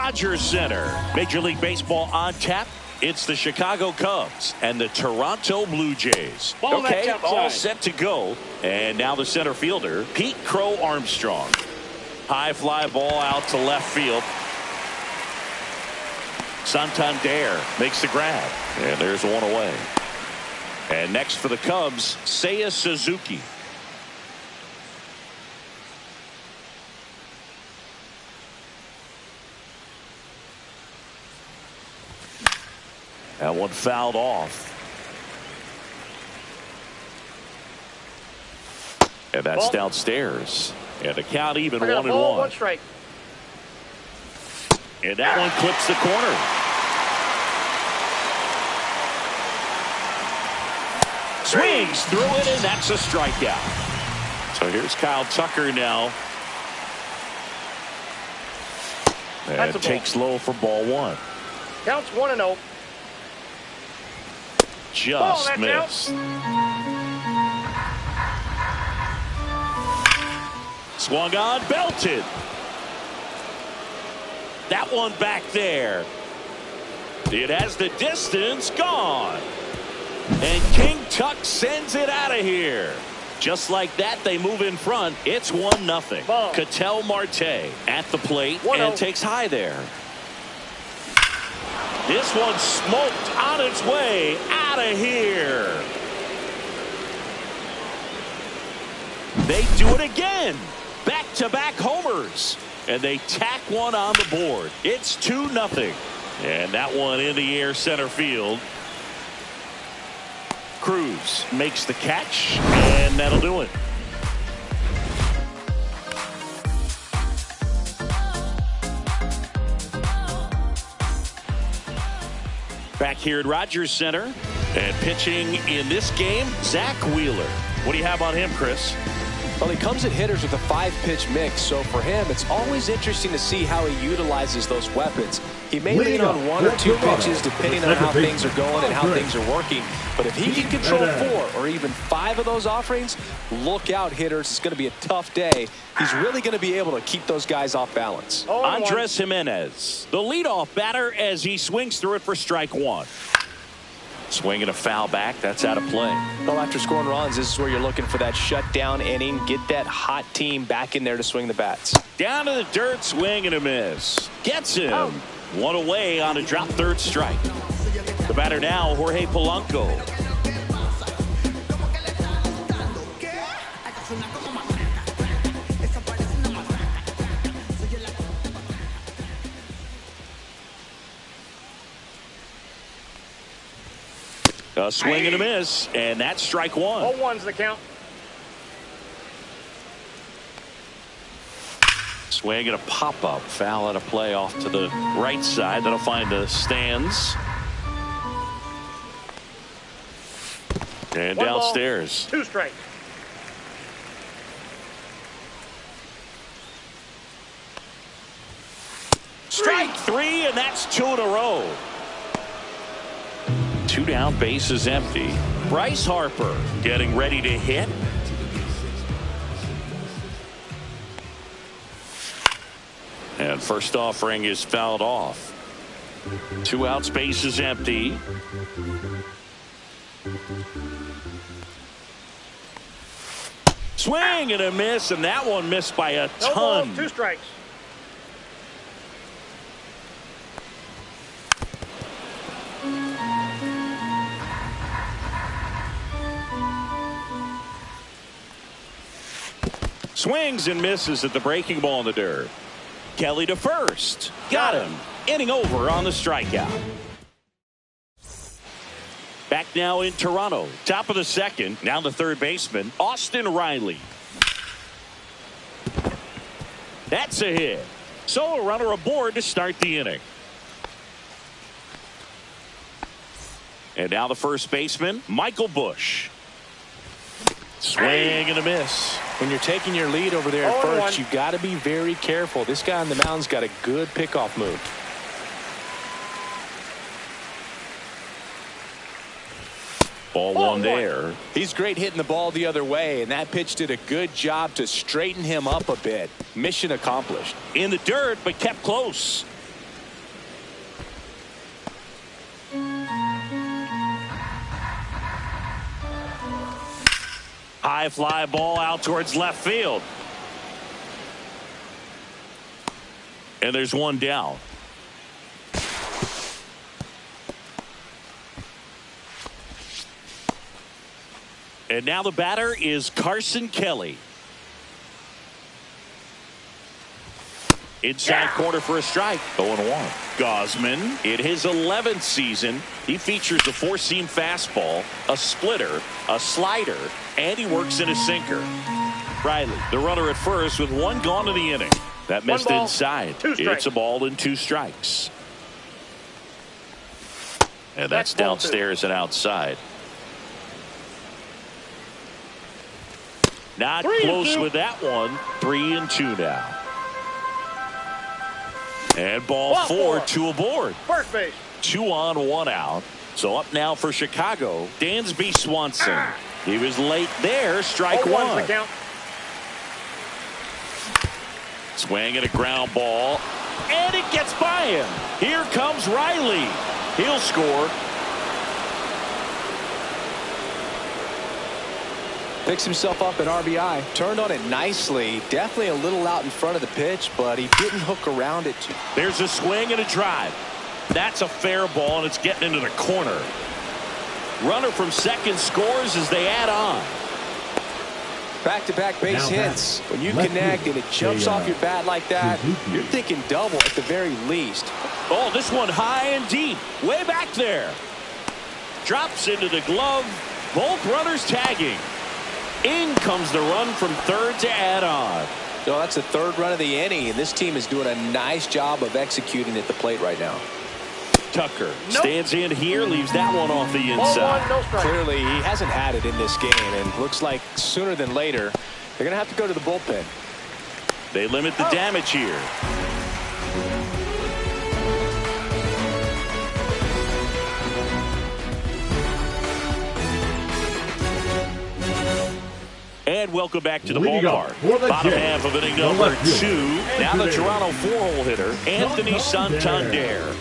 Rogers Center. Major League Baseball on tap. It's the Chicago Cubs and the Toronto Blue Jays. Okay, all set to go. And now the center fielder, Pete Crow Armstrong. High fly ball out to left field. Santander makes the grab. And there's one away. And next for the Cubs, Seiya Suzuki. That one fouled off. And that's downstairs. And the count even 1-1. One strike. And that one clips the corner. Swings through it, and that's a strikeout. So here's Kyle Tucker now. And takes low for ball one. Counts 1-0. Just missed. Swung on, belted. That one back there. It has the distance, gone. And King Tuck sends it out of here. Just like that, they move in front. It's 1-0. Ketel Marte at the plate and takes high there. This one smoked on its way out of here. They do it again. Back-to-back homers. And they tack one on the board. It's 2-0. And that one in the air center field. Cruz makes the catch, and that'll do it. Back here at Rogers Center, and pitching in this game, Zach Wheeler. What do you have on him, Chris? Well, he comes at hitters with a 5-pitch mix, so for him, it's always interesting to see how he utilizes those weapons. He may lean on 1 or 2 pitches depending on how things are going and how things are working. But if he can control 4 or even 5 of those offerings, look out, hitters. It's going to be a tough day. He's really going to be able to keep those guys off balance. Andres Jimenez, the leadoff batter, as he swings through it for strike one. Swinging a foul back. That's out of play. Well, after scoring runs, this is where you're looking for that shutdown inning. Get that hot team back in there to swing the bats. Down to the dirt, swing and a miss. Gets him. One away on a drop third strike. The batter now, Jorge Polanco. A swing and a miss, and that's strike one. 0-1's the count. Swing and a pop-up. Foul out of play off to the right side. That'll find the stands. And downstairs. 2 strikes. Strike 3, and that's 2 in a row. 2 down, base is empty. Bryce Harper getting ready to hit. And first offering is fouled off. 2 outs, base is empty. Swing and a miss, and that one missed by a ton. 2 strikes. Swings and misses at the breaking ball in the dirt. Kelly to first. Got him. Inning over on the strikeout. Back now in Toronto. Top of the second. Now the third baseman, Austin Riley. That's a hit. So a runner aboard to start the inning. And now the first baseman, Michael Busch. Swing and a miss. When you're taking your lead over there at first, you've got to be very careful. This guy on the mound's got a good pickoff move. Ball one there. He's great hitting the ball the other way, and that pitch did a good job to straighten him up a bit. Mission accomplished. In the dirt, but kept close. High fly ball out towards left field. And there's one down. And now the batter is Carson Kelly. Inside corner for a strike. 0-1. Gosman, in his 11th season, he features a four-seam fastball, a splitter, a slider, and he works in a sinker. Riley, the runner at first with one gone in the inning. That missed inside. It's a ball and 2 strikes. And that's downstairs and outside. Not close with that one. 3-2 now. And ball 4, 2 aboard. First base. 2 on, 1 out. So up now for Chicago, Dansby Swanson. He was late there. Strike 1. The count. Swing and a ground ball. And it gets by him. Here comes Riley. He'll score. Picks himself up an RBI. Turned on it nicely. Definitely a little out in front of the pitch, but he didn't hook around it. There's a swing and a drive. That's a fair ball, and it's getting into the corner. Runner from second scores as they add on. Back-to-back base hits. When you connect and it jumps off your bat like that, you're thinking double at the very least. Oh, this one high and deep. Way back there. Drops into the glove. Both runners tagging. In comes the run from third to add on. No, that's the 3rd run of the inning, and this team is doing a nice job of executing at the plate right now. Tucker stands in here, leaves that one off the inside. Clearly, he hasn't had it in this game, and looks like sooner than later, they're going to have to go to the bullpen. They limit the damage here. And welcome back to the ballpark. Bottom half of inning number 2. Now the Toronto 4-hole hitter, Anthony Santander.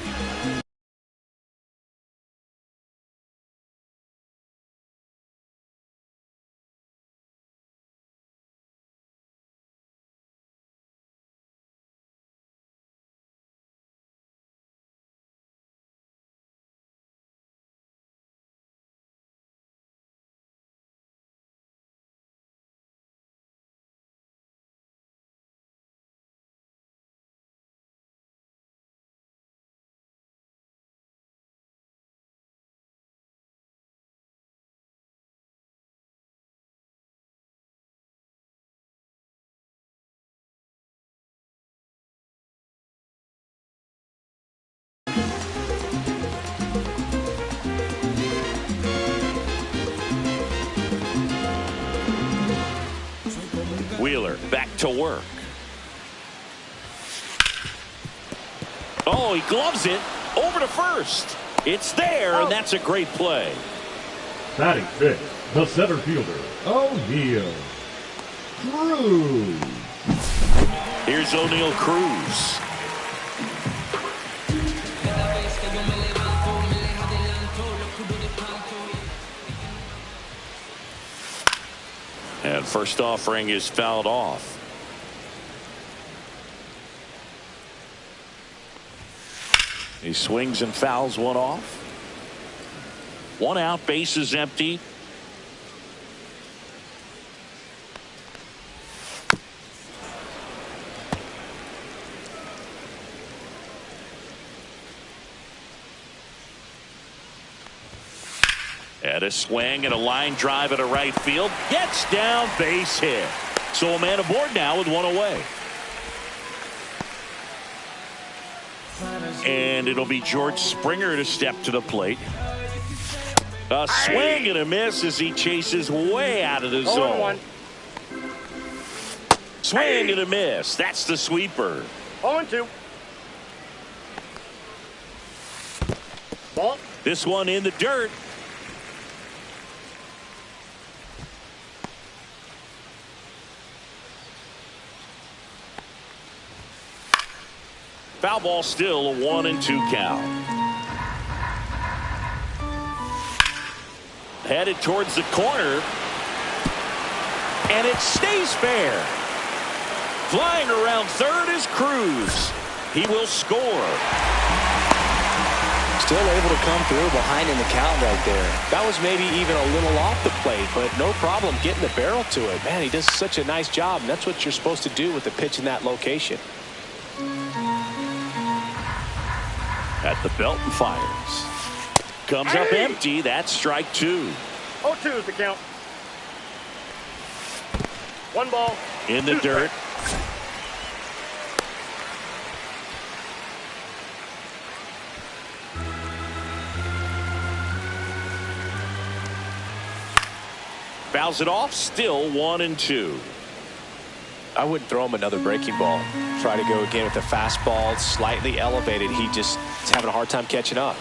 Wheeler back to work. Oh, he gloves it over to first. It's there, and that's a great play. Batting 5th, the center fielder, O'Neal Cruz. Here's O'Neal Cruz. And first offering is fouled off. He swings and fouls one off. 1 out, base is empty. And a swing and a line drive at a right field. Gets down, base hit. So a man aboard now with 1 away. And it'll be George Springer to step to the plate. A swing and a miss as he chases way out of the zone. Swing and a miss. That's the sweeper. 0-2. Ball. This one in the dirt. Foul ball, still a 1-2 count. Headed towards the corner. and it stays fair. Flying around third is Cruz. He will score. Still able to come through behind in the count right there. That was maybe even a little off the plate, but no problem getting the barrel to it. Man, he does such a nice job, and that's what you're supposed to do with the pitch in that location. At the belt and fires. Comes up empty. That's strike two. 0-2 is the count. 1 ball. In the dirt. Fouls it off. Still 1-2. I wouldn't throw him another breaking ball. Try to go again with the fastball, slightly elevated. He just is having a hard time catching up.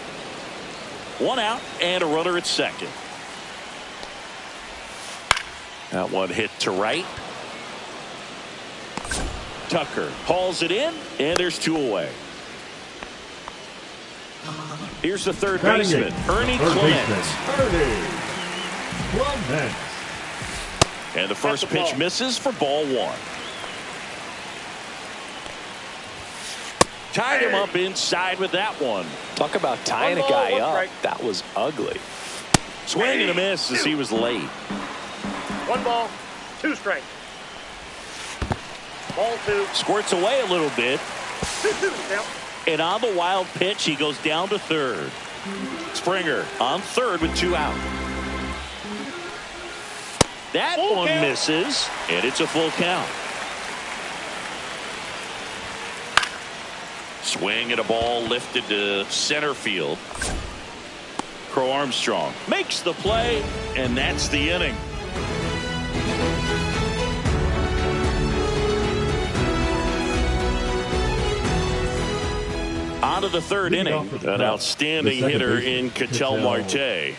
1 out and a runner at second. That one hit to right. Tucker hauls it in, and there's 2 away. Here's the third baseman, Ernie Clement. And the first pitch misses for ball 1. Tied him up inside with that one. Talk about tying a guy up. That was ugly. Swing and a miss as he was late. 1 ball, 2 strikes. Ball 2. Squirts away a little bit. 2-2 count. And on the wild pitch, he goes down to third. Springer on third with 2 out. That full one count. misses, and it's a full count. Swing and a ball lifted to center field. Crow Armstrong makes the play, and that's the inning. On to the third inning. An outstanding hitter in Ketel Marte.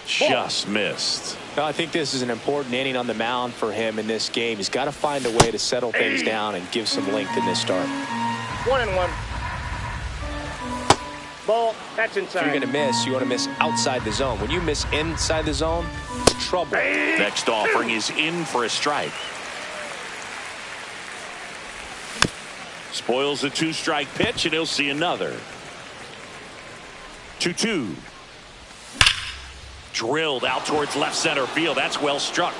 Just missed. Well, I think this is an important inning on the mound for him in this game. He's got to find a way to settle things down and give some length in this start. 1-1. Ball, that's inside. If you're going to miss, you want to miss outside the zone. When you miss inside the zone, it's trouble. Next offering is in for a strike. Spoils a 2-strike pitch, and he'll see another. 2-2. Drilled out towards left center field. That's well struck.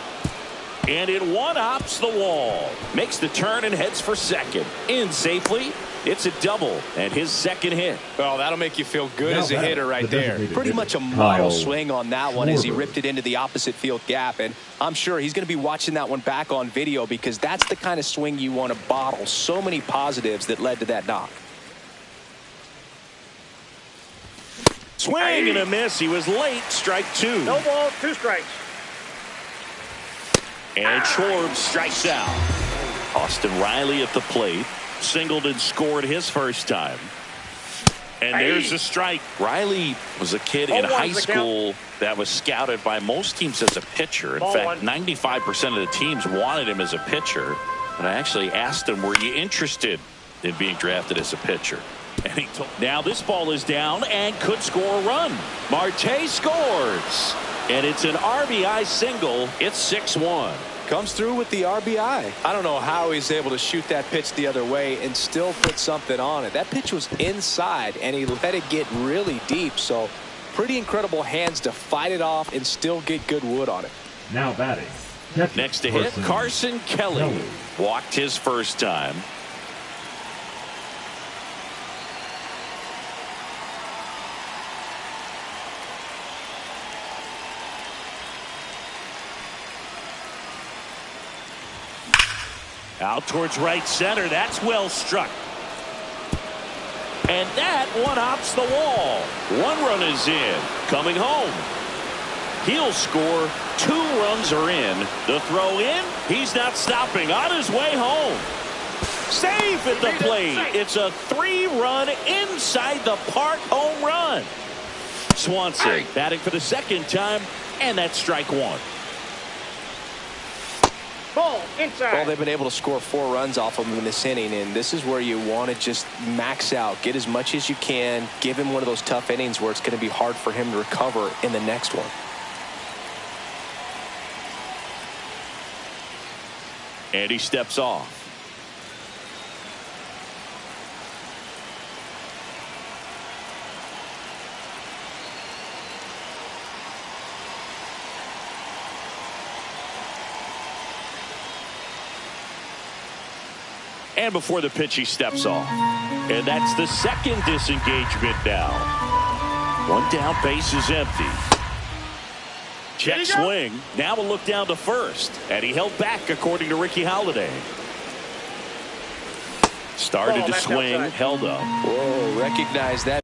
And it one-hops the wall. Makes the turn and heads for second. In safely. It's a double and his second hit. Well, that'll make you feel good as a hitter right there. Pretty much a model swing on that one as he ripped it into the opposite field gap. And I'm sure he's going to be watching that one back on video because that's the kind of swing you want to bottle. So many positives that led to that knock. Swing and a miss. He was late. Strike 2. No ball, 2 strikes. And Schwarb strikes out. Austin Riley at the plate. Singled and scored his first time. And there's a strike. Riley was a kid in high school that was scouted by most teams as a pitcher. In fact, 95% of the teams wanted him as a pitcher. And I actually asked him, were you interested in being drafted as a pitcher? And he told, now this ball is down and could score a run. Marte scores. And it's an RBI single. It's 6-1. Comes through with the RBI. I don't know how he's able to shoot that pitch the other way and still put something on it. That pitch was inside, and he let it get really deep. So pretty incredible hands to fight it off and still get good wood on it. Now batting. Next to hit, Carson Kelly. Walked his first time. Out towards right center. That's well struck. And that one hops the wall. 1 run is in. Coming home. He'll score. 2 runs are in. The throw in. He's not stopping. On his way home. Safe at the plate. It's a 3-run inside the park home run. Swanson batting for the second time. And that's strike 1. Ball inside. Well, they've been able to score 4 runs off of him in this inning, and this is where you want to just max out, get as much as you can, give him one of those tough innings where it's going to be hard for him to recover in the next one. And he steps off. And before the pitch, he steps off. And that's the second disengagement now. One down, base is empty. Check swing. Now a look down to first. And he held back, according to Ricky Holiday. Started to swing, outside. Held up. Whoa, recognize that.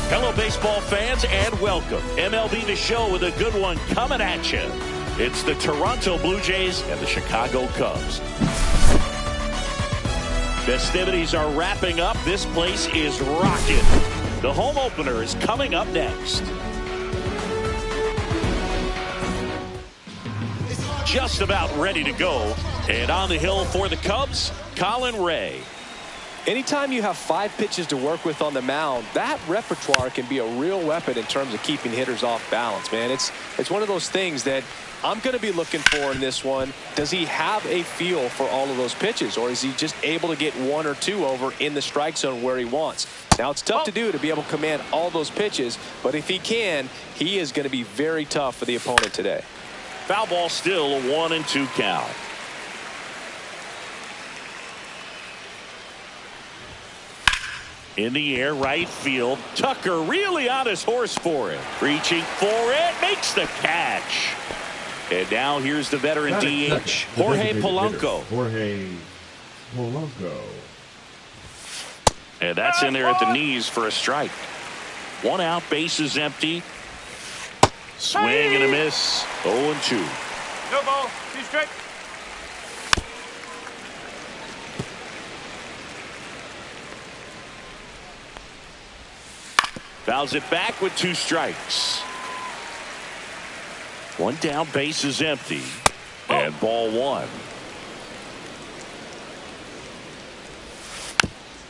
Hello, baseball fans, and welcome. MLB The Show with a good one coming at you. It's the Toronto Blue Jays and the Chicago Cubs. Festivities are wrapping up. This place is rocking. The home opener is coming up next. Just about ready to go. And on the hill for the Cubs, Colin Ray. Anytime you have 5 pitches to work with on the mound, that repertoire can be a real weapon in terms of keeping hitters off balance, man. It's one of those things that I'm going to be looking for in this one. Does he have a feel for all of those pitches, or is he just able to get 1 or 2 over in the strike zone where he wants? Now, it's tough to do to be able to command all those pitches, but if he can, he is going to be very tough for the opponent today. Foul ball still, a 1-2 count. In the air, right field. Tucker really on his horse for it. Reaching for it, makes the catch. And now here's the veteran DH, Jorge Polanco. Jorge Polanco. And that's in there at the knees for a strike. 1 out, base is empty. Swing and a miss. 0-2. No ball, 2 strikes. Fouls it back with 2 strikes. 1 down, base is empty. And ball 1.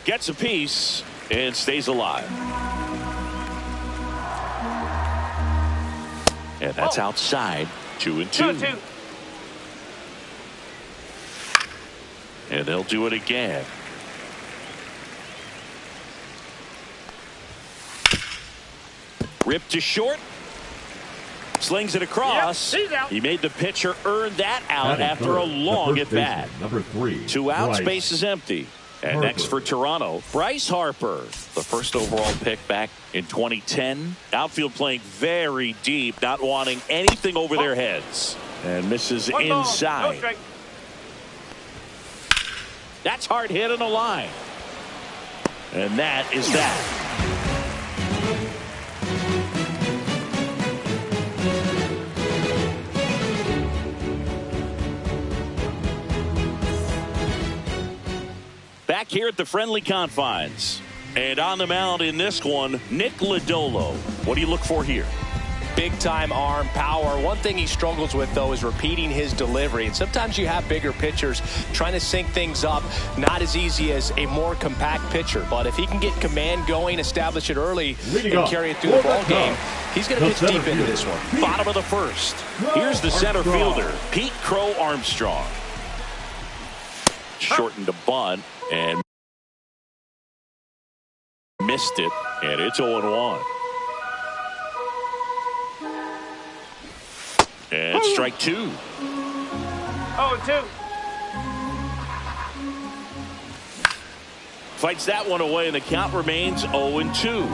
Gets a piece and stays alive. And that's outside. 2-2. 2-2. And they'll do it again. Ripped to short. Slings it across. Yep, he's out. He made the pitcher earn that out Batting after third, a long at bat. Number 3. 2 outs, Bryce base is empty. And Harper. next for Toronto, Bryce Harper, the first overall pick back in 2010. Outfield playing very deep, not wanting anything over their heads. And misses 1 ball, inside. no strike. That's hard hit on the line. And that is that. Back here at the friendly confines. And on the mound in this one, Nick Lodolo. What do you look for here? Big time arm power. One thing he struggles with, though, is repeating his delivery. And sometimes you have bigger pitchers trying to sync things up. Not as easy as a more compact pitcher. But if he can get command going, establish it early, and carry it through the ball game, he's going to pitch deep into this one. Bottom of the first. Here's the center fielder, Pete Crow Armstrong. Shortened the bunt and missed it. And it's 0-1. And strike 2. 0-2. Fights that one away, and the count remains 0-2.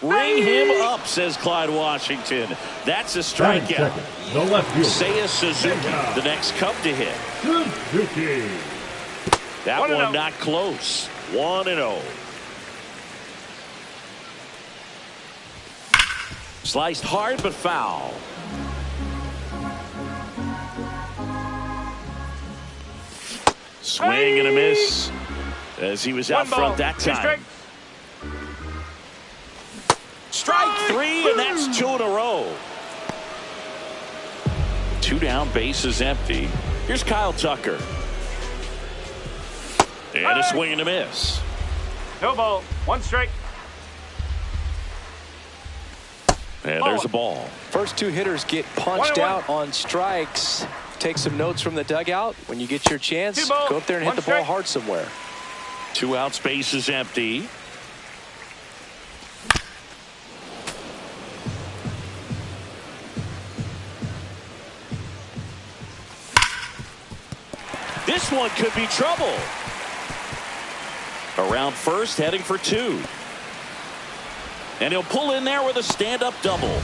Ring him up, says Clyde Washington. That's a strikeout. The left fielder. Seiya Suzuki, the next Cub to hit. Suzuki. That 1-0. one not close. 1-0. Sliced hard but foul. Swing and a miss as he was out 1 ball, front that 2 time. Strike 3, and that's 2 in a row. 2 down, base is empty. Here's Kyle Tucker. And a swing and a miss. No ball, 1 strike. And there's a ball. First 2 hitters get punched 1-1. out on strikes. Take some notes from the dugout. When you get your chance, 2 ball, go up there and hit 1 the ball strike. hard somewhere. 2 outs, base is empty. This one could be trouble. Around first, heading for 2. And he'll pull in there with a stand-up double.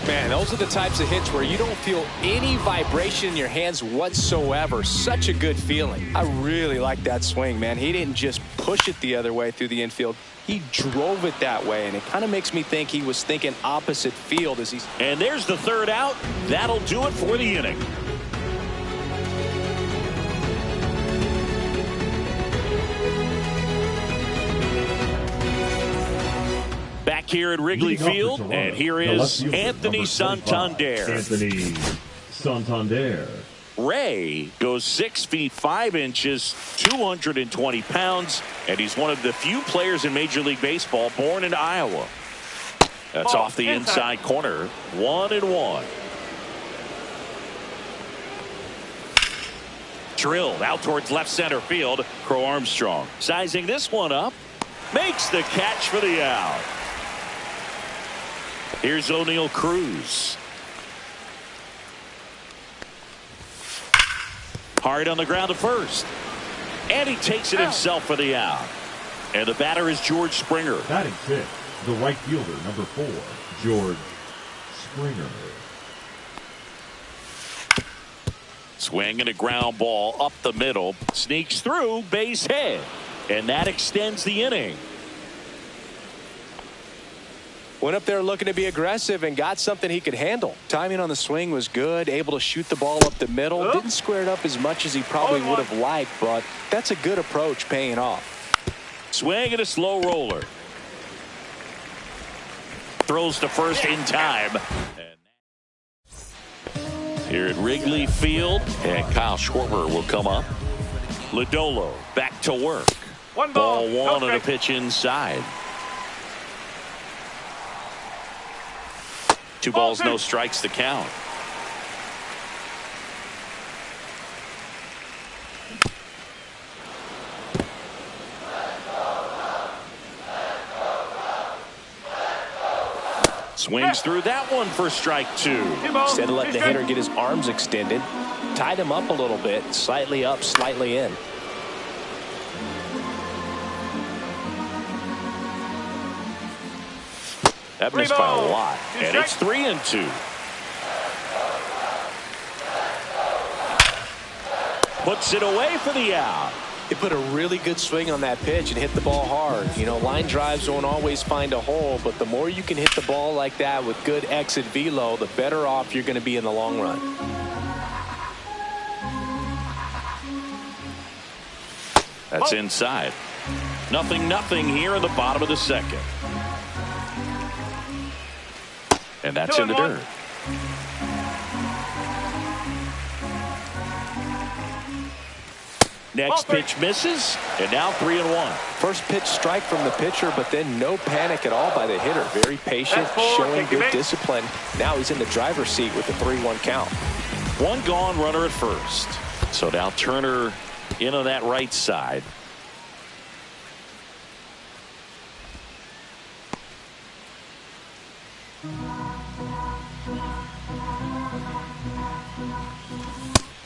Man, those are the types of hits where you don't feel any vibration in your hands whatsoever. Such a good feeling. I really like that swing, man. He didn't just push it the other way through the infield. He drove it that way, and it kind of makes me think he was thinking opposite field as he's... And there's the 3rd out. That'll do it for the inning. Back here at Wrigley Field, and here is Anthony Santander. Anthony Santander. Ray goes 6 feet 5 inches, 220 pounds, and he's one of the few players in Major League Baseball born in Iowa. That's off the inside corner. 1-1. Drilled out towards left center field. Crow Armstrong sizing this one up. Makes the catch for the out. Here's O'Neal Cruz. Hard on the ground to first. And he takes it himself for the out. And the batter is George Springer. Batting 6th, the right fielder, number 4, George Springer. Swing and a ground ball up the middle. Sneaks through, base hit. And that extends the inning. Went up there looking to be aggressive and got something he could handle. Timing on the swing was good, able to shoot the ball up the middle. Didn't square it up as much as he probably would have liked, but that's a good approach paying off. Swing and a slow roller. Throws to first in time. Here at Wrigley Field, and Kyle Schwarber will come up. Lodolo back to work. 1 ball, Ball 1 no and a strike. pitch inside. 2 balls, no strikes to count. Swings through that one for strike 2. Instead of letting the hitter get his arms extended, tied him up a little bit, slightly up, slightly in. That missed by a lot, and it's 3-2. Puts it away for the out. He put a really good swing on that pitch and hit the ball hard. You know, line drives don't always find a hole, but the more you can hit the ball like that with good exit velo, the better off you're going to be in the long run. That's inside. 0-0 here in the bottom of the second. And that's in the dirt. Next pitch misses, and now 3-1. First pitch strike from the pitcher, but then no panic at all by the hitter. Very patient, showing good discipline. Now he's in the driver's seat with the 3-1 count. One gone, runner at first. So now Turner in on that right side.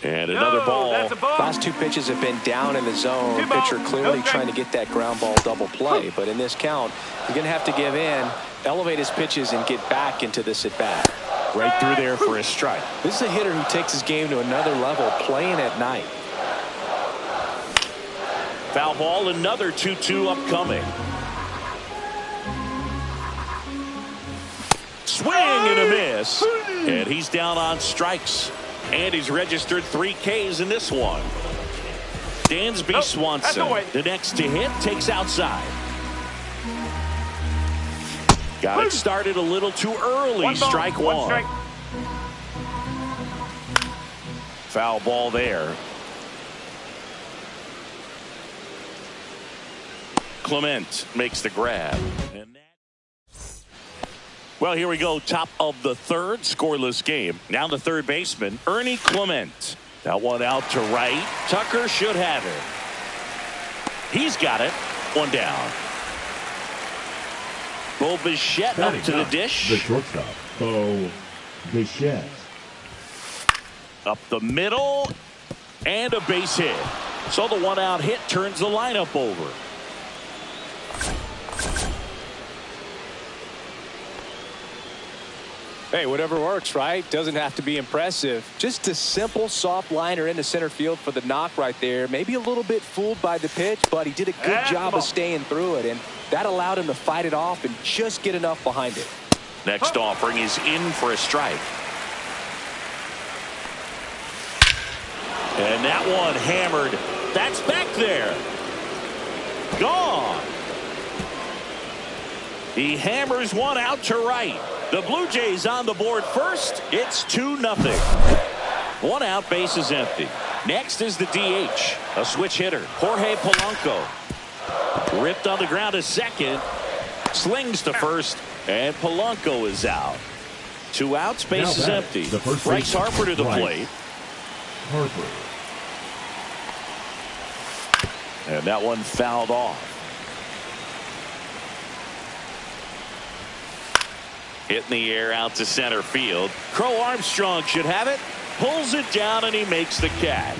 And another ball. Last two pitches have been down in the zone. Pitcher clearly trying to get that ground ball double play. But in this count, you're going to have to give in, elevate his pitches, and get back into this at bat. Right through there for a strike. This is a hitter who takes his game to another level, playing at night. Foul ball, another 2-2 upcoming. Swing and a miss. And he's down on strikes. And he's registered 3 Ks in this one. Dansby Swanson, the next to hit, takes outside. Got it started a little too early. Strike 1. Foul ball there. Clement makes the grab. Well, here we go. Top of the third, scoreless game. Now the third baseman, Ernie Clement. That one out to right. Tucker should have it. He's got it. One down. Bo Bichette up to the dish. The shortstop, Bo Bichette. Up the middle. And a base hit. So the one out hit turns the lineup over. Hey, whatever works, right? Doesn't have to be impressive. Just a simple soft liner into center field for the knock right there. Maybe a little bit fooled by the pitch, but he did a good job of staying through it, and that allowed him to fight it off and just get enough behind it. Next offering is in for a strike. And that one hammered. That's back there. Gone. He hammers one out to right. The Blue Jays on the board first. It's 2-0. One out, base is empty. Next is the DH, a switch hitter, Jorge Polanco. Ripped on the ground to second. Slings to first, and Polanco is out. 2 outs, base is empty. Bryce Harper to the plate. And that one fouled off. Hit in the air out to center field. Crow Armstrong should have it. Pulls it down and he makes the catch.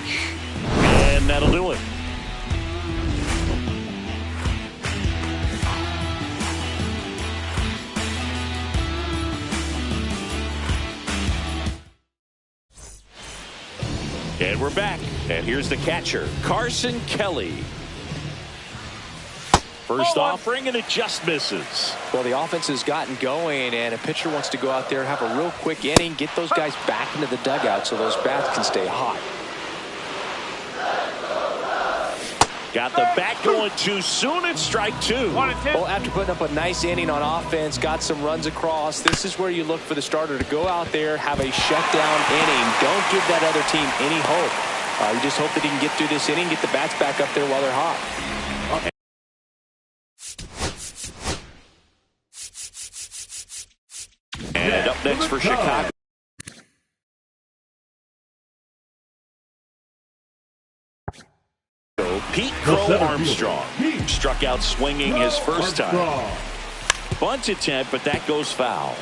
And that'll do it. And we're back. And here's the catcher, Carson Kelly. First offering, and it just misses. Well, the offense has gotten going, and a pitcher wants to go out there, have a real quick inning, get those guys back into the dugout so those bats can stay hot. Got the bat going too soon. It's strike 2. Well, after putting up a nice inning on offense, got some runs across, this is where you look for the starter to go out there, have a shutdown inning. Don't give that other team any hope. You just hope that he can get through this inning, get the bats back up there while they're hot. And up next for Chicago. Pete Crow Armstrong struck out swinging his first time. bunt attempt, but that goes foul.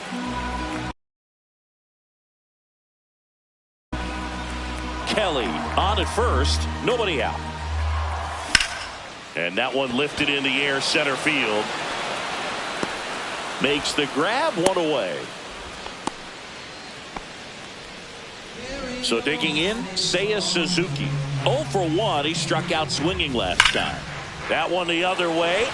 Kelly on at first, nobody out. And that one lifted in the air, center field. Makes the grab, one away. So digging in, Seiya Suzuki. 0 for 1. He struck out swinging last time. That one the other way.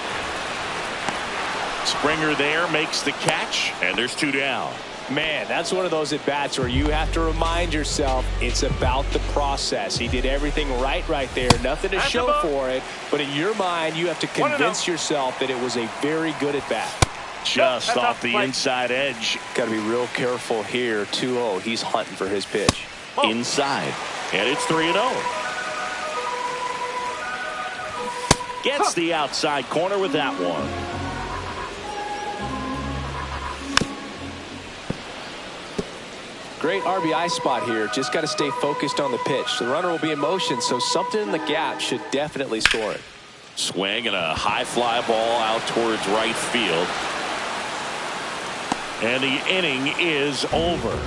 Springer there makes the catch, and there's 2 down. Man, that's one of those at-bats where you have to remind yourself it's about the process. He did everything right there. Nothing to show for it. But in your mind, you have to convince yourself that it was a very good at-bat. Just off the inside edge. Got to be real careful here. 2-0. He's hunting for his pitch. Inside. And it's 3-0. Gets the outside corner with that one. Great RBI spot here. Just got to stay focused on the pitch. The runner will be in motion, so something in the gap should definitely score it. Swing and a high fly ball out towards right field. And the inning is over.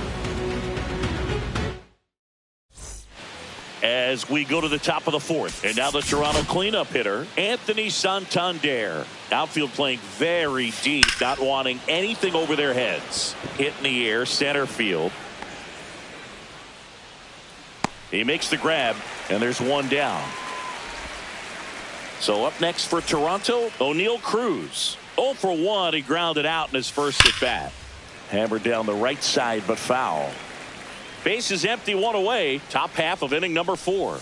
As we go to the top of the 4th. And now the Toronto cleanup hitter, Anthony Santander. Outfield playing very deep, not wanting anything over their heads. Hit in the air, center field. He makes the grab, and there's 1 down. So up next for Toronto, O'Neal Cruz. 0 for 1. He grounded out in his first at bat. Hammered down the right side, but foul. Base is empty, 1 away. Top half of inning number 4.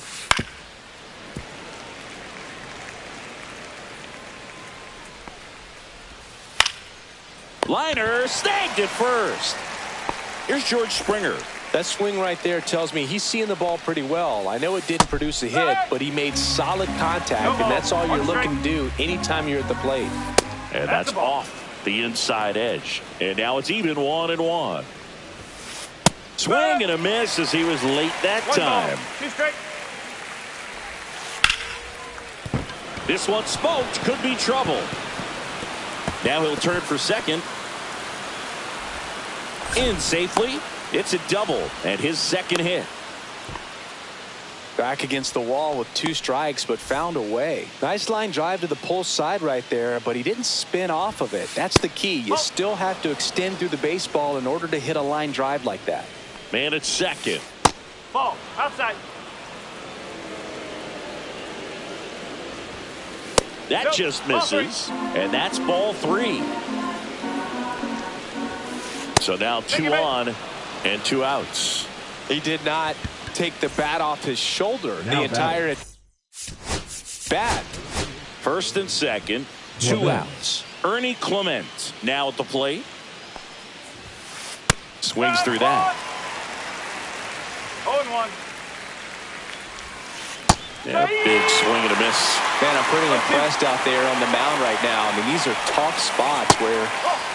Liner snagged at first. Here's George Springer. That swing right there tells me he's seeing the ball pretty well. I know it didn't produce a hit, but he made solid contact, and that's all you're looking to do anytime you're at the plate. And that's off the inside edge. And now it's even 1-1. Swing and a miss as he was late that time. 2 straight. This one smoked, could be trouble. Now he'll turn for second. In safely. It's a double and his second hit. Back against the wall with 2 strikes, but found a way. Nice line drive to the pull side right there, but he didn't spin off of it. That's the key. You still have to extend through the baseball in order to hit a line drive like that. Man at second. Ball outside. That just misses, and that's ball 3. So now 2 on and 2 outs. He did not take the bat off his shoulder the entire bat. First and second, 2 outs. Ernie Clement now at the plate. Swings through that. 0-1. Yeah, big swing and a miss. Man, I'm pretty impressed out there on the mound right now. I mean, these are tough spots where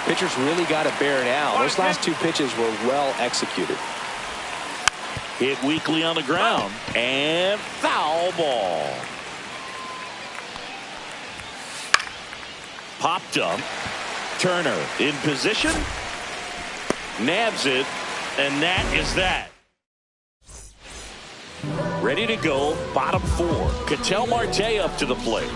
pitchers really got to bear down. Those last 2 pitches were well executed. Hit weakly on the ground and foul ball. Popped up. Turner in position. Nabs it, and that is that. Ready to go, bottom 4. Ketel Marte up to the plate.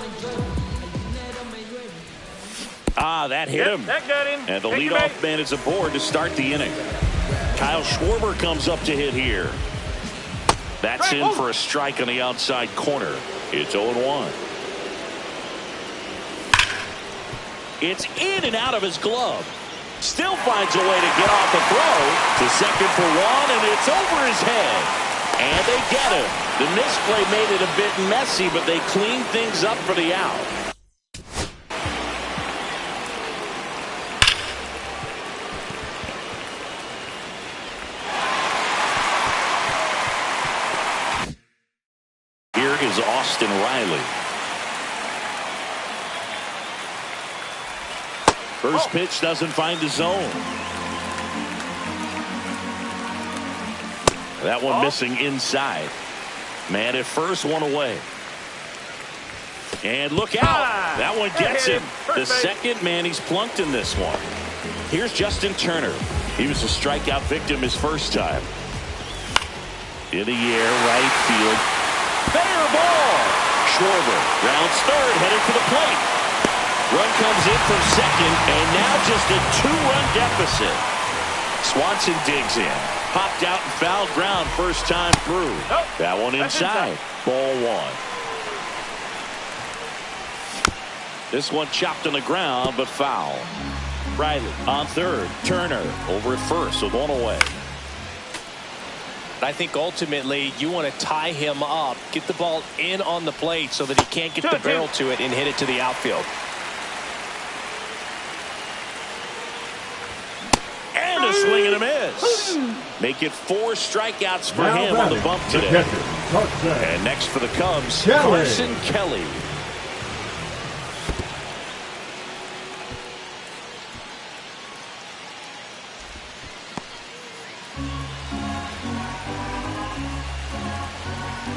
That hit him. That got him. And the leadoff man is aboard to start the inning. Kyle Schwarber comes up to hit here. That's in for a strike on the outside corner. It's 0-1. It's in and out of his glove. Still finds a way to get off the throw. To second for 1, and it's over his head. And they get him. The misplay made it a bit messy, but they cleaned things up for the out. Here is Austin Riley. First pitch doesn't find the zone. That one missing inside. Man at first, 1 away. And look out. That one gets him. The second man he's plunked in this one. Here's Justin Turner. He was a strikeout victim his first time. In the air, right field. Fair ball. Schwarber rounds third, headed for the plate. Run comes in from second, and now just a 2-run deficit. Swanson digs in. Popped out and fouled ground first time through. That one inside. Ball one. This one chopped on the ground, but foul. Riley on third. Turner over at first with one away. I think ultimately you want to tie him up, get the ball in on the plate so that he can't get the barrel to it and hit it to the outfield. And a swing and a miss. Make it 4 strikeouts for him on the bump today. And next for the Cubs, Carson Kelly.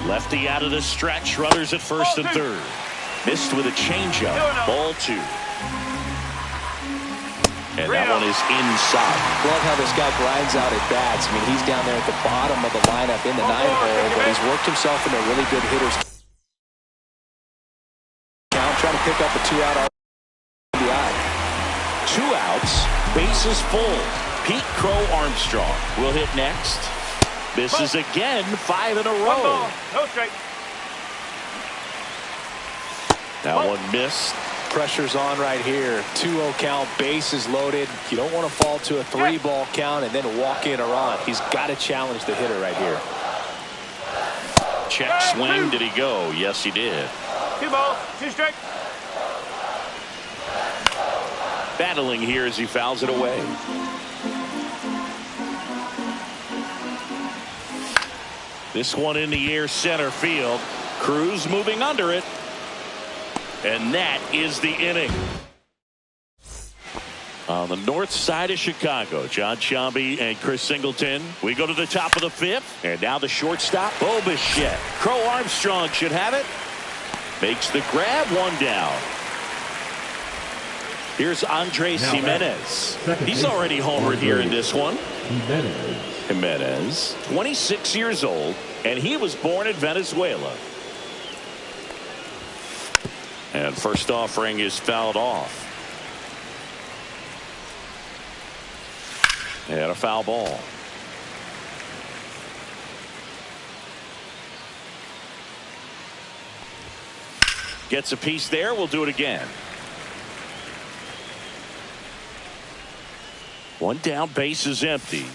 Lefty out of the stretch, runners at first and third. Missed with a changeup. Ball 2. And that one is inside. Love how this guy grinds out at bats. I mean, he's down there at the bottom of the lineup in the 9th hole, but he's worked himself into a really good hitter's count, trying to pick up a 2-out RBI. 2 outs, bases full. Pete Crow Armstrong will hit next. Misses again, 5 in a row. No strike. That one missed. Pressure's on right here. 2-0 count, bases loaded. You don't want to fall to a 3-ball count and then walk in a run. He's got to challenge the hitter right here. Check swing. Did he go? Yes, he did. 2 balls, 2 strikes. Battling here as he fouls it away. This one in the air, center field. Cruz moving under it. And that is the inning. On the north side of Chicago, John Sciambi and Chris Singleton. We go to the top of the 5th. And now the shortstop, Bo Bichette. Crow Armstrong should have it. Makes the grab, 1 down. Here's Andres Jimenez. He's already homered here in this one. Jimenez, 26 years old, and he was born in Venezuela. And first offering is fouled off. And a foul ball. Gets a piece there. We'll do it again. 1 down, base is empty.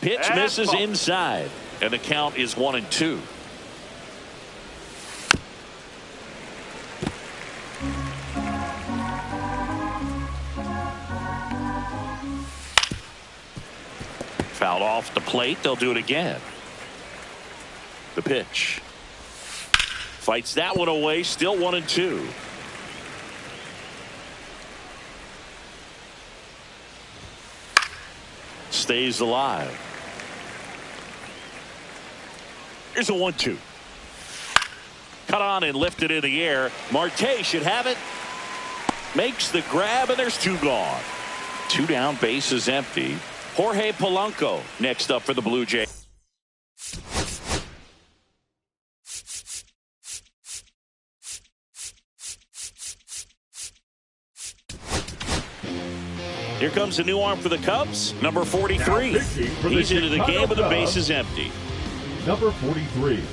Pitch misses inside, and the count is 1-2. Fouled off the plate. They'll do it again. The pitch. Fights that one away. Still 1-2. Stays alive. Here's a 1-2. Cut on and lifted in the air. Marte should have it. Makes the grab, and there's 2 gone. 2 down, base is empty. Jorge Polanco next up for the Blue Jays. Here comes a new arm for the Cubs, number 43. He's into the game with the bases empty. Number 43,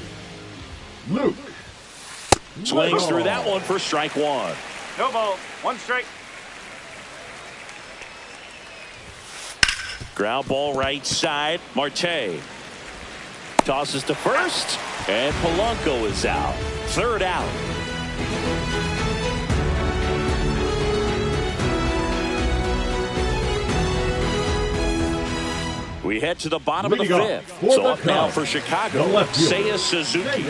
Luke. Swings through that one for strike 1. No ball, 1 strike. Ground ball right side. Marte tosses to first, and Polanco is out. 3rd out. We head to the bottom of the 5th. So up now for Chicago, Seiya Suzuki.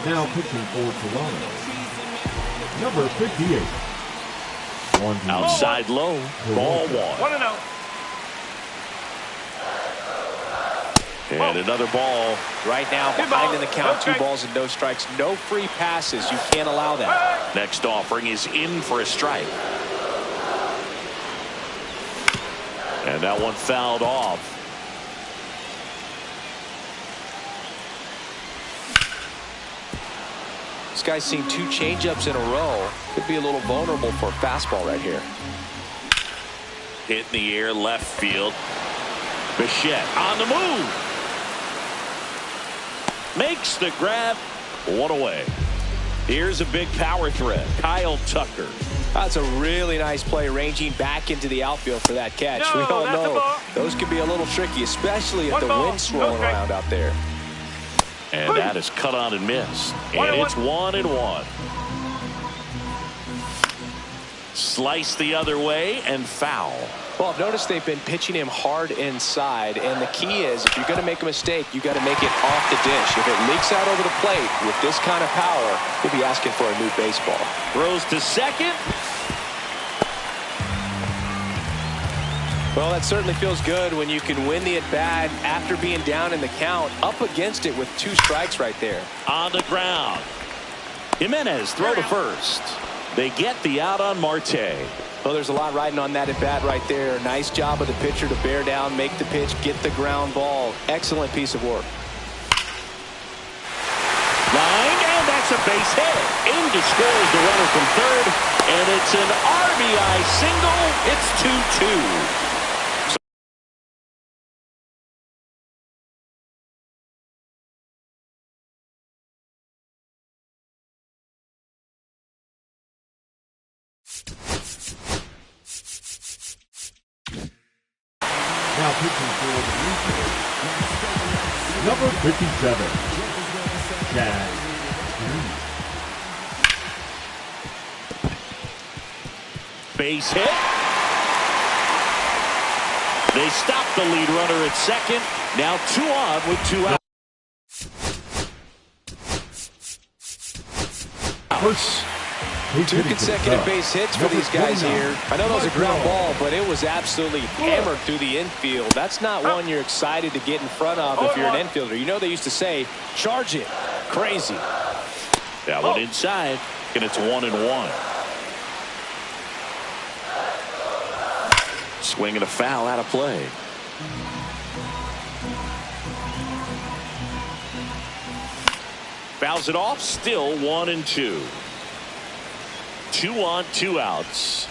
Now pitching for Toronto, number 58. Outside low, ball 1. 1-0. And another ball. Right now, behind in the count, 2 balls and no strikes. No free passes. You can't allow that. Next offering is in for a strike. And that one fouled off. This guy's seen 2 changeups in a row. Could be a little vulnerable for a fastball right here. Hit in the air, left field. Bichette on the move. Makes the grab. 1 away. Here's a big power threat. Kyle Tucker. That's a really nice play, ranging back into the outfield for that catch. No, we all that's a know ball. those can be a little tricky, especially if One the ball, wind's swirling no around out there. And that is cut on and missed. And it's 1-1. Slice the other way and foul. Well, notice they've been pitching him hard inside, and the key is if you're going to make a mistake, you got to make it off the dish. If it leaks out over the plate with this kind of power, he'll be asking for a new baseball. Throws to second. Well, that certainly feels good when you can win the at-bat after being down in the count, up against it with 2 strikes right there. On the ground. Jimenez throw to first. They get the out on Marte. Well, there's a lot riding on that at-bat right there. Nice job of the pitcher to bear down, make the pitch, get the ground ball. Excellent piece of work. Line, and that's a base hit. In to score is the runner from third, and it's an RBI single. It's 2-2. Now pitching for the Blue Jays, number 57. Chad Green. Base hit. They stop the lead runner at second. Now 2 on with 2 out. First, 2 consecutive base hits for these guys here. I know that was a ground ball, but it was absolutely hammered through the infield. That's not one you're excited to get in front of if you're an infielder. You know they used to say, charge it. Crazy. That one inside, and it's 1-1. Swing and a foul out of play. Fouls it off, still 1-2. 2 on, 2 outs.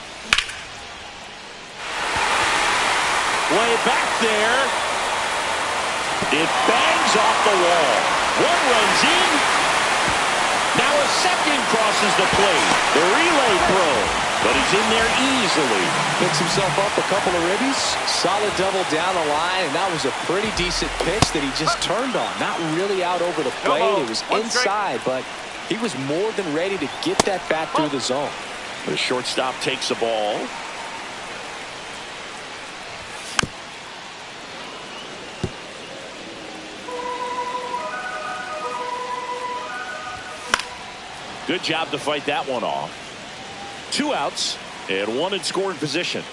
Way back there. It bangs off the wall. 1 runs in. Now a second crosses the plate. The relay throw, but he's in there easily. Picks himself up a couple of ribbies. Solid double down the line, and that was a pretty decent pitch that he just turned on. Not really out over the plate. It was inside, but he was more than ready to get that bat through the zone. The shortstop takes the ball. Good job to fight that one off. 2 outs and 1 in scoring position.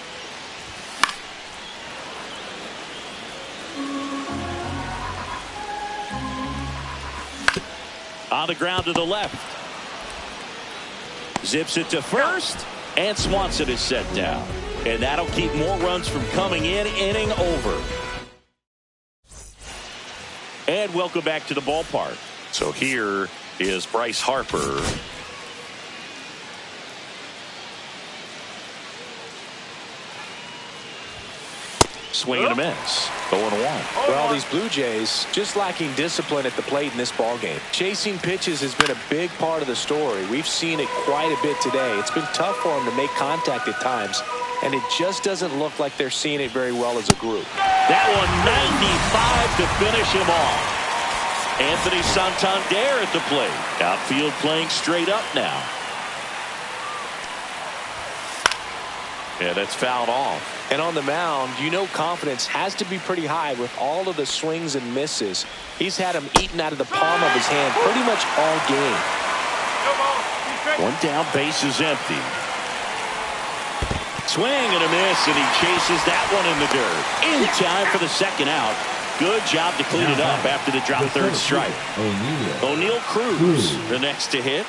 On the ground to the left. Zips it to first, and Swanson is set down. And that'll keep more runs from coming in. Inning over. And welcome back to the ballpark. So here is Bryce Harper. Swing and a miss. 0-1. Well, these Blue Jays just lacking discipline at the plate in this ballgame. Chasing pitches has been a big part of the story. We've seen it quite a bit today. It's been tough for them to make contact at times, and it just doesn't look like they're seeing it very well as a group. That one 95 to finish him off. Anthony Santander at the plate. Outfield playing straight up now. Yeah, that's fouled off. And on the mound, you know confidence has to be pretty high with all of the swings and misses. He's had them eaten out of the palm of his hand pretty much all game. One down, base is empty. Swing and a miss, and he chases that one in the dirt. In time for the second out. Good job to clean it up after the drop third strike. O'Neal Cruz, the next to hit.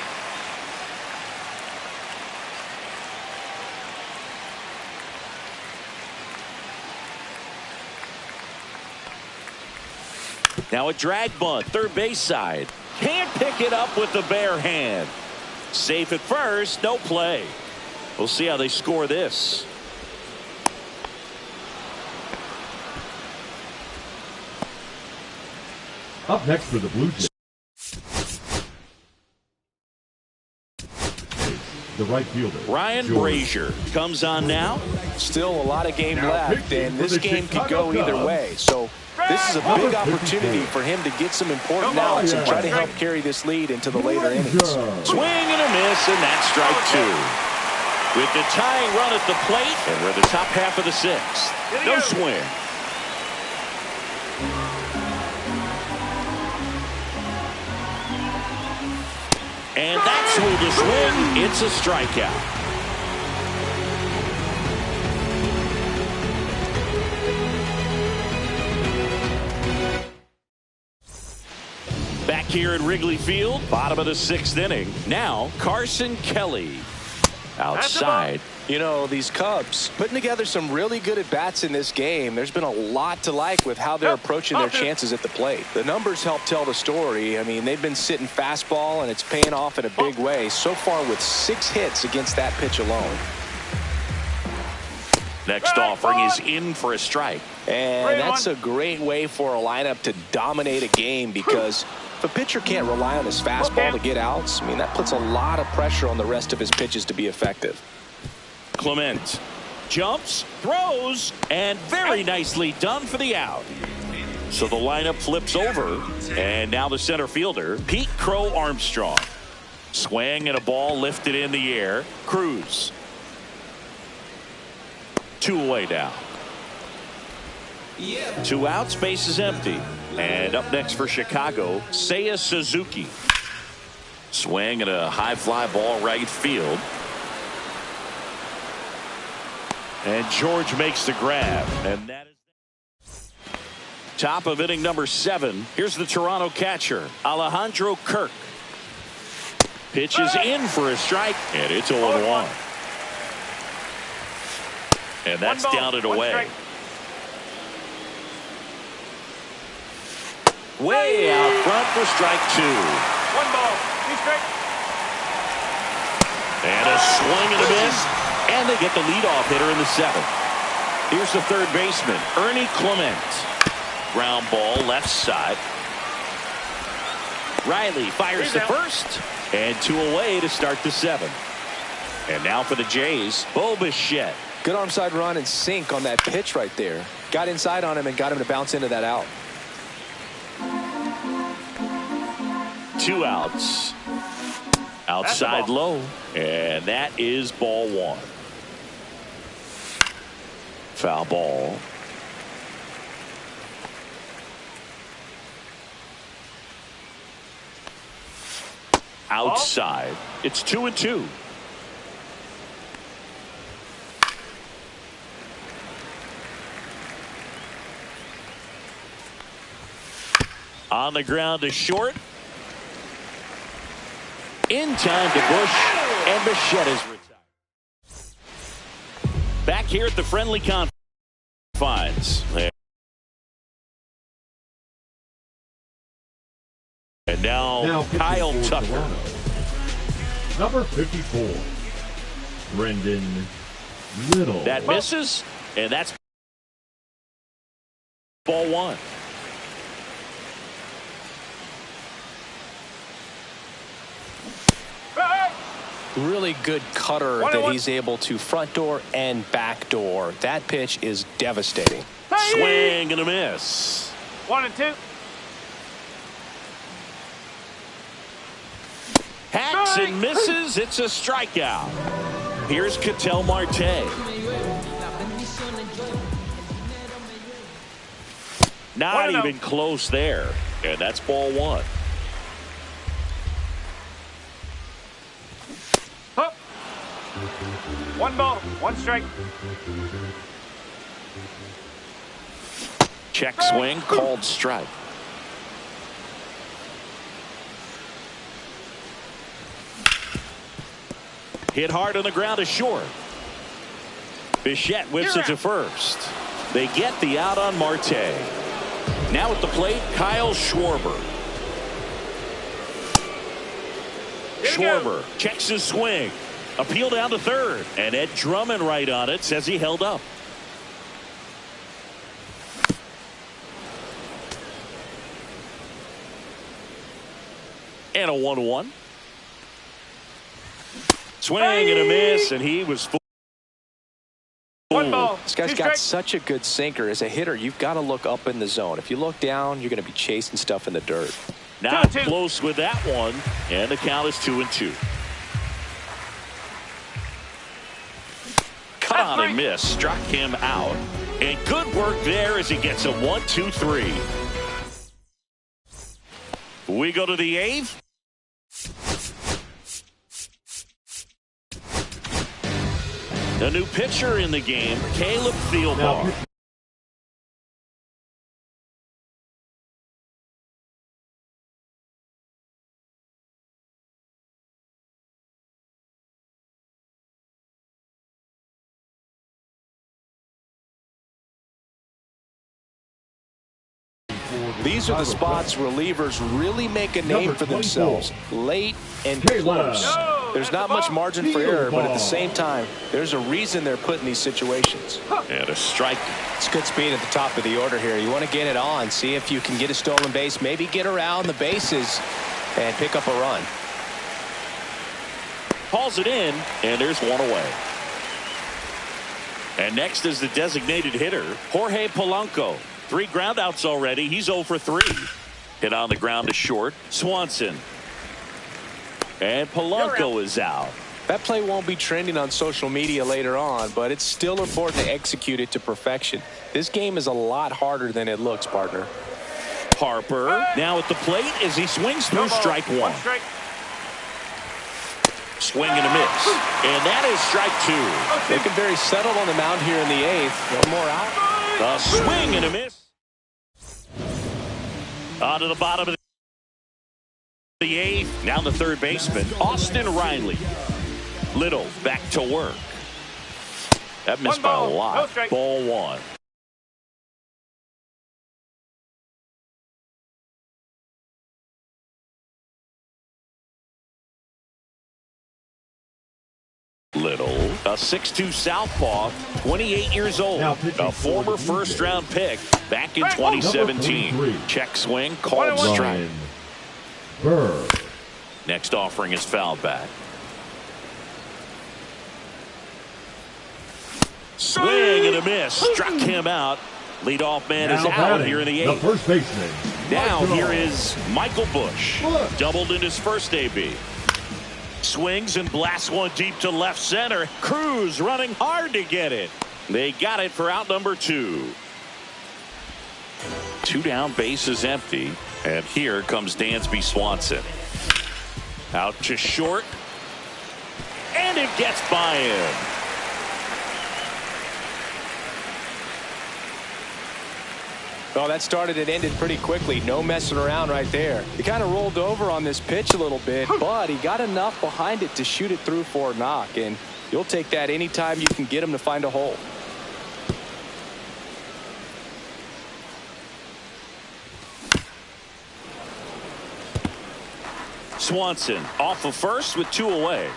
Now a drag bunt, third base side. Can't pick it up with the bare hand. Safe at first, no play. We'll see how they score this. Up next for the Blue Jays, the right fielder, Ryan Brazier comes on now. Still a lot of game left, and this game could go either way. So this is a big opportunity for him to get some important outs and try to help carry this lead into the later innings. Swing and a miss, and that's strike two. With the tying run at the plate, and we're the top half of the sixth. No swing. And that's where the swing. It's a strikeout. Back here at Wrigley Field, bottom of the sixth inning. Now Carson Kelly outside. You know, these Cubs putting together some really good at-bats in this game. There's been a lot to like with how they're approaching their chances at the plate. The numbers help tell the story. I mean, they've been sitting fastball, and it's paying off in a big way so far with 6 hits against that pitch alone. Next offering is in for a strike. And that's a great way for a lineup to dominate a game, because if a pitcher can't rely on his fastball to get outs, I mean, that puts a lot of pressure on the rest of his pitches to be effective. Clement jumps, throws, and very nicely done for the out. So the lineup flips over, and now the center fielder, Pete Crow Armstrong. Swing and a ball lifted in the air. Cruz. 2 away now. 2 outs, base is empty. And up next for Chicago, Seiya Suzuki. Swing and a high fly ball right field. And George makes the grab. And that is top of inning number 7. Here's the Toronto catcher, Alejandro Kirk. Pitches in for a strike, and it's 0-1. And that's down and away. Way out front for strike 2. 1 ball, 2 strikes. And a swing and a miss. And they get the leadoff hitter in the 7th. Here's the third baseman, Ernie Clement. Ground ball left side. Riley fires the first. And 2 away to start the 7th. And now for the Jays, Bo Bichette. Good arm side run and sink on that pitch right there. Got inside on him and got him to bounce into that out. 2 outs. Outside low. And that is ball 1. Foul ball. Outside. It's 2-2. On the ground to short. In time to Bush, and Bichette is retired. Back here at the friendly confines. And now Kyle Tucker. Toronto. Number 54, Brendan Little. That misses, and that's ball 1. Really good cutter that he's able to front door and back door. That pitch is devastating. Swing and a miss. 1-2. Hacks and misses. It's a strikeout. Here's Ketel Marte. Not even close there. And that's ball one. Hook. One ball, one strike. Check swing, called strike. Hit hard on the ground is short. Bichette whips it to first. They get the out on Marte. Now at the plate, Kyle Schwarber. Schwarber checks his swing. Appeal down to third. And Ed Drummond right on it says he held up. And a 1-1. Swing and a miss, and he was full. One ball. This guy's got such a good sinker. As a hitter, you've got to look up in the zone. If you look down, you're going to be chasing stuff in the dirt. Not close with that one, and the count is 2-2. Cut on and miss, struck him out. And good work there as he gets a 1-2-3. We go to the eighth. A new pitcher in the game, Caleb Thielbar. These are the spots relievers really make a name for themselves. Late and close. There's not much margin for error, but at the same time, there's a reason they're put in these situations. And a strike. It's good speed at the top of the order here. You want to get it on, see if you can get a stolen base, maybe get around the bases and pick up a run. Calls it in, and there's one away. And next is the designated hitter, Jorge Polanco. 3 groundouts already. He's 0 for 3. Hit on the ground to short. Swanson. And Polanco is out. That play won't be trending on social media later on, but it's still important to execute it to perfection. This game is a lot harder than it looks, partner. Harper now at the plate as he swings through strike one. Swing and a miss. And that is strike 2. Looking very settled on the mound here in the 8th. One more out. A swing and a miss. On to the bottom of the 8th. Now the third baseman, Austin Riley. Little back to work. That missed by a lot. Ball one. Little, a 6'2" southpaw, 28 years old, a former first-round pick back in 2017. Check swing, called strike. Next offering is foul back. Swing and a miss, struck him out. Leadoff man is out here in the 8th. The first baseman. Now here is Michael Busch, doubled in his first AB. Swings and blasts one deep to left center. Cruz running hard to get it. They got it for out number 2. 2 down, base is empty. And here comes Dansby Swanson. Out to short. And it gets by him. Well, that started and ended pretty quickly. No messing around right there. He kind of rolled over on this pitch a little bit, but he got enough behind it to shoot it through for a knock. And you'll take that anytime you can get him to find a hole. Swanson off of first with 2 away.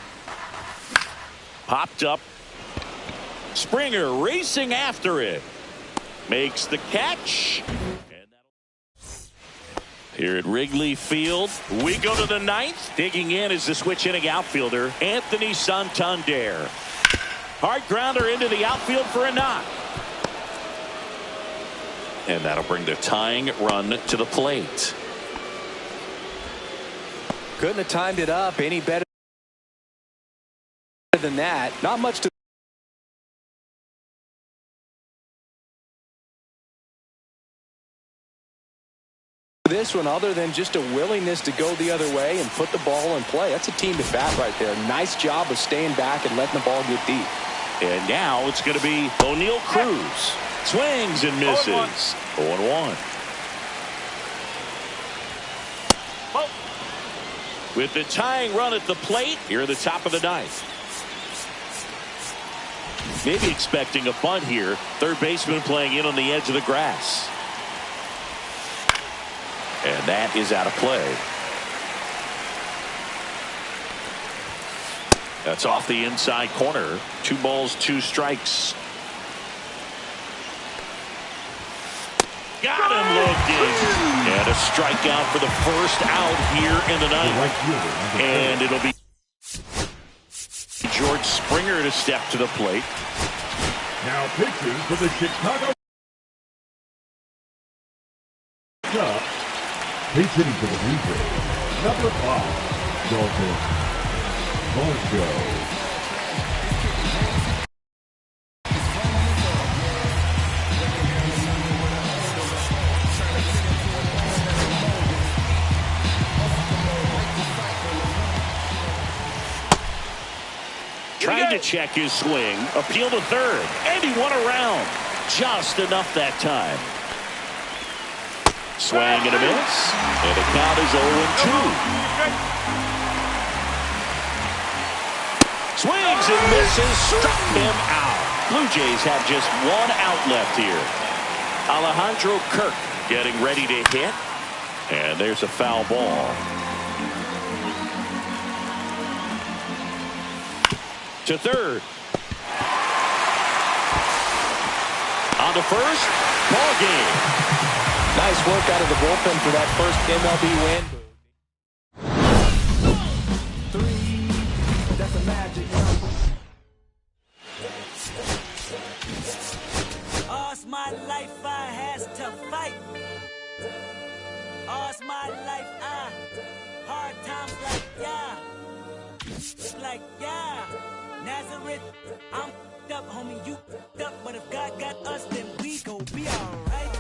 Popped up. Springer racing after it. Makes the catch. Here at Wrigley Field, we go to the 9th. Digging in is the switch hitting outfielder, Anthony Santander. Hard grounder into the outfield for a knock. And that'll bring the tying run to the plate. Couldn't have timed it up any better than that. Not much to This one, other than just a willingness to go the other way and put the ball in play. That's a team to bat right there. Nice job of staying back and letting the ball get deep. And now it's going to be O'Neal Cruz. Swings and misses. 0-1. With the tying run at the plate, here at the top of the ninth. Maybe expecting a bunt here. Third baseman playing in on the edge of the grass. And that is out of play. That's off the inside corner. 2 balls, 2 strikes. Got him looking. And a strikeout for the first out here in the ninth. And it'll be George Springer to step to the plate. Now pitching for the Chicago Cubs. He's hitting for the Blue Jays. Number 5, Dalton Varsho. Trying to check his swing. Appeal to third. And he won around. Just enough that time. Swing and a miss. And the count is 0-2. Swings and misses. Struck him out. Blue Jays have just 1 out left here. Alejandro Kirk getting ready to hit. And there's a foul ball. To third. On to first. Ball game. Nice work out of the bullpen for that first MLB win. 3, that's a magic number. All's my life I has to fight. All's my life I hard times like yeah. Nazareth, I'm up, homie, you up, but if God got us, then we gon' be alright.